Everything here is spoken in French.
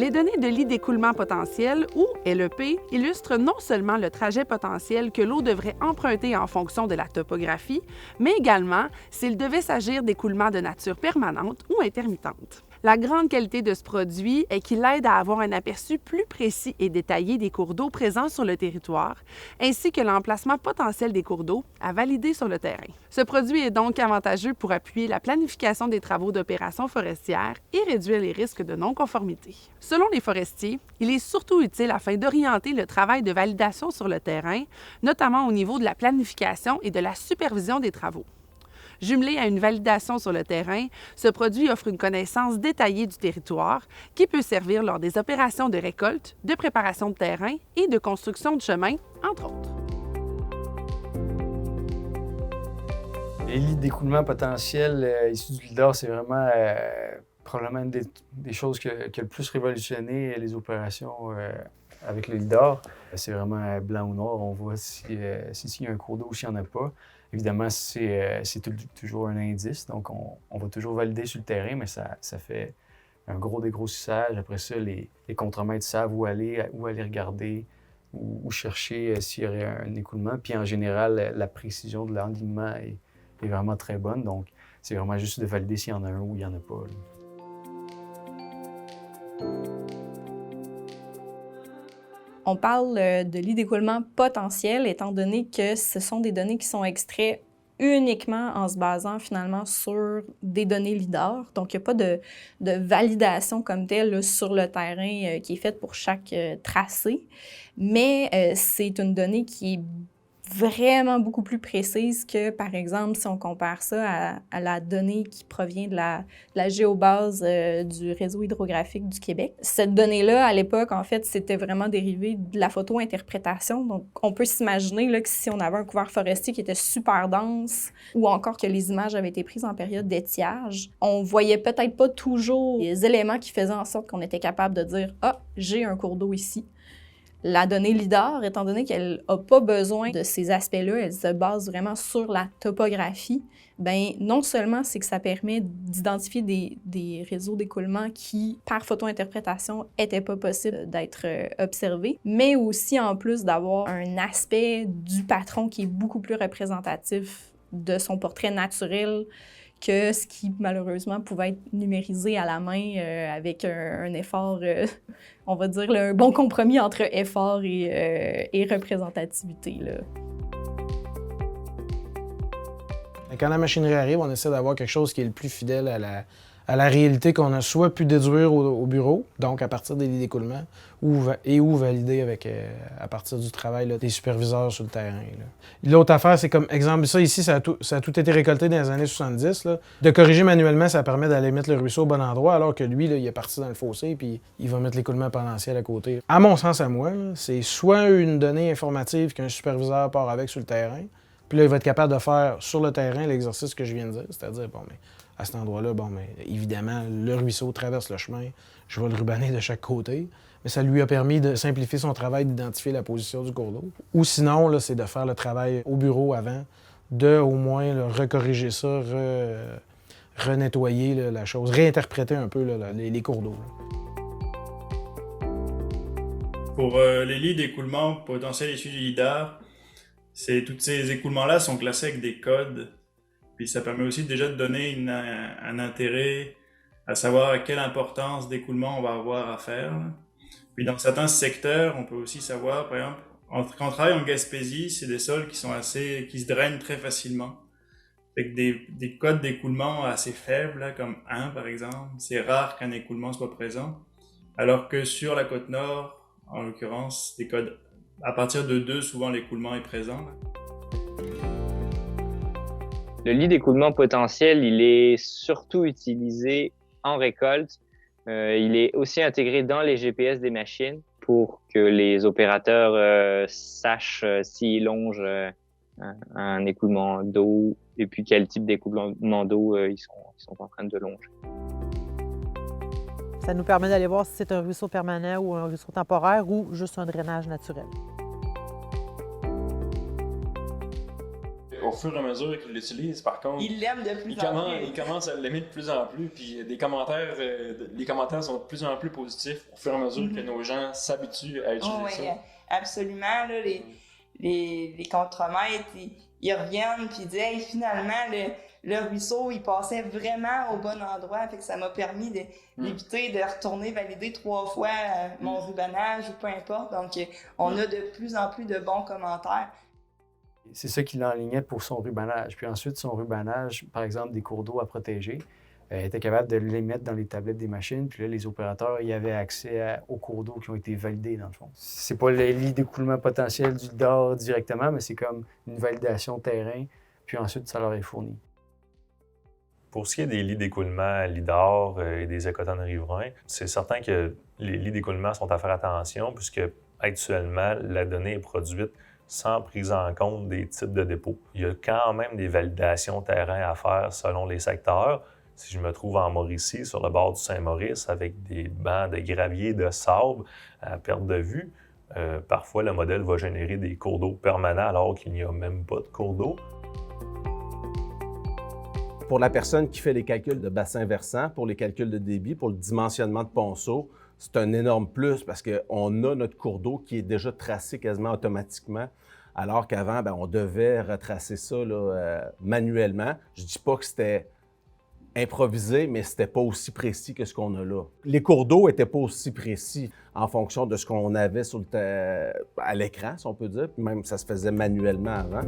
Les données de lit d'écoulement potentiel, ou LEP, illustrent non seulement le trajet potentiel que l'eau devrait emprunter en fonction de la topographie, mais également s'il devait s'agir d'écoulements de nature permanente ou intermittente. La grande qualité de ce produit est qu'il aide à avoir un aperçu plus précis et détaillé des cours d'eau présents sur le territoire, ainsi que l'emplacement potentiel des cours d'eau à valider sur le terrain. Ce produit est donc avantageux pour appuyer la planification des travaux d'opération forestière et réduire les risques de non-conformité. Selon les forestiers, il est surtout utile afin d'orienter le travail de validation sur le terrain, notamment au niveau de la planification et de la supervision des travaux. Jumelé à une validation sur le terrain, ce produit offre une connaissance détaillée du territoire qui peut servir lors des opérations de récolte, de préparation de terrain et de construction de chemin, entre autres. Les lits d'écoulement potentiel issus du LIDAR, c'est vraiment probablement une des choses qui a le plus révolutionné les opérations avec le LIDAR. C'est vraiment blanc ou noir, on voit s'il y a un cours d'eau ou s'il n'y en a pas. Évidemment, c'est toujours un indice, donc on va toujours valider sur le terrain, mais ça fait un gros dégrossissage. Après ça, les contremaîtres savent où aller regarder, où chercher s'il y aurait un écoulement. Puis en général, la précision de l'enlignement est vraiment très bonne, donc c'est vraiment juste de valider s'il y en a un ou il n'y en a pas. On parle de lits d'écoulement potentiel, étant donné que ce sont des données qui sont extraites uniquement en se basant finalement sur des données LIDAR. Donc, il n'y a pas de validation comme telle là, sur le terrain qui est faite pour chaque tracé, mais c'est une donnée qui est vraiment beaucoup plus précise que, par exemple, si on compare ça à la donnée qui provient de la géobase du réseau hydrographique du Québec. Cette donnée-là, à l'époque, en fait, c'était vraiment dérivé de la photo-interprétation. Donc, on peut s'imaginer là, que si on avait un couvert forestier qui était super dense ou encore que les images avaient été prises en période d'étiage, on voyait peut-être pas toujours les éléments qui faisaient en sorte qu'on était capable de dire « Ah, j'ai un cours d'eau ici ». La donnée LIDAR, étant donné qu'elle n'a pas besoin de ces aspects-là, elle se base vraiment sur la topographie, bien, non seulement c'est que ça permet d'identifier des réseaux d'écoulement qui, par photo-interprétation, n'étaient pas possibles d'être observés, mais aussi, en plus, d'avoir un aspect du patron qui est beaucoup plus représentatif de son portrait naturel que ce qui, malheureusement, pouvait être numérisé à la main avec un effort, on va dire, un bon compromis entre effort et représentativité, là. Quand la machinerie arrive, on essaie d'avoir quelque chose qui est le plus fidèle à la réalité qu'on a soit pu déduire au bureau, donc à partir des lits d'écoulement, ou valider à partir du travail là, des superviseurs sur le terrain. L'autre affaire, c'est comme exemple, ça ici, ça a tout été récolté dans les années 70. Là. De corriger manuellement, ça permet d'aller mettre le ruisseau au bon endroit, alors que lui, là, il est parti dans le fossé, puis il va mettre l'écoulement potentiel à côté. À mon sens, à moi, c'est soit une donnée informative qu'un superviseur part avec sur le terrain, puis là, il va être capable de faire sur le terrain l'exercice que je viens de dire, c'est-à-dire, bon, mais à cet endroit-là, bon, mais évidemment, le ruisseau traverse le chemin, je vais le rubanner de chaque côté, mais ça lui a permis de simplifier son travail, d'identifier la position du cours d'eau. Ou sinon, là, c'est de faire le travail au bureau avant, de au moins là, recorriger ça, renettoyer la chose, réinterpréter un peu là, les cours d'eau. Pour les lits d'écoulement potentiels issus du LIDAR, tous ces écoulements-là sont classés avec des codes. Puis ça permet aussi déjà de donner un intérêt à savoir quelle importance d'écoulement on va avoir à faire. Puis dans certains secteurs, on peut aussi savoir, par exemple, quand on travaille en Gaspésie, c'est des sols qui se drainent très facilement. Avec des codes d'écoulement assez faibles, là, comme 1 par exemple, c'est rare qu'un écoulement soit présent. Alors que sur la côte nord, en l'occurrence, des codes à partir de 2, souvent l'écoulement est présent. Le lit d'écoulement potentiel, il est surtout utilisé en récolte. Il est aussi intégré dans les GPS des machines pour que les opérateurs sachent s'ils longent un écoulement d'eau et puis quel type d'écoulement d'eau ils sont en train de longer. Ça nous permet d'aller voir si c'est un ruisseau permanent ou un ruisseau temporaire ou juste un drainage naturel. au fur et à mesure qu'il l'utilise, par contre, Il l'aime de plus en plus. il commence à l'aimer de plus en plus, puis les commentaires sont de plus en plus positifs au fur et à mesure que nos gens s'habituent à utiliser Oui, ça. absolument. Là, les contremaîtres, ils reviennent puis ils disent hey, finalement, le ruisseau, il passait vraiment au bon endroit. Fait que ça m'a permis d'éviter de retourner valider 3 fois mon rubanage ou peu importe. Donc, on a de plus en plus de bons commentaires. C'est ça qui l'enlignait pour son rubanage. Puis ensuite, son rubanage, par exemple, des cours d'eau à protéger, était capable de les mettre dans les tablettes des machines. Puis là, les opérateurs y avaient accès aux cours d'eau qui ont été validés, dans le fond. C'est pas le lit d'écoulement potentiel du LIDAR directement, mais c'est comme une validation terrain. Puis ensuite, ça leur est fourni. Pour ce qui est des lits d'écoulement LIDAR et des écotones riverains, c'est certain que les lits d'écoulement sont à faire attention puisque actuellement, la donnée est produite sans prise en compte des types de dépôts. Il y a quand même des validations terrain à faire selon les secteurs. Si je me trouve en Mauricie, sur le bord du Saint-Maurice, avec des bancs de gravier, de sable à perte de vue, parfois le modèle va générer des cours d'eau permanents alors qu'il n'y a même pas de cours d'eau. Pour la personne qui fait les calculs de bassin versant, pour les calculs de débit, pour le dimensionnement de ponceau, c'est un énorme plus parce qu'on a notre cours d'eau qui est déjà tracé quasiment automatiquement, alors qu'avant, on devait retracer ça là, manuellement. Je ne dis pas que c'était improvisé, mais c'était pas aussi précis que ce qu'on a là. Les cours d'eau n'étaient pas aussi précis en fonction de ce qu'on avait à l'écran, si on peut dire. Même ça se faisait manuellement avant.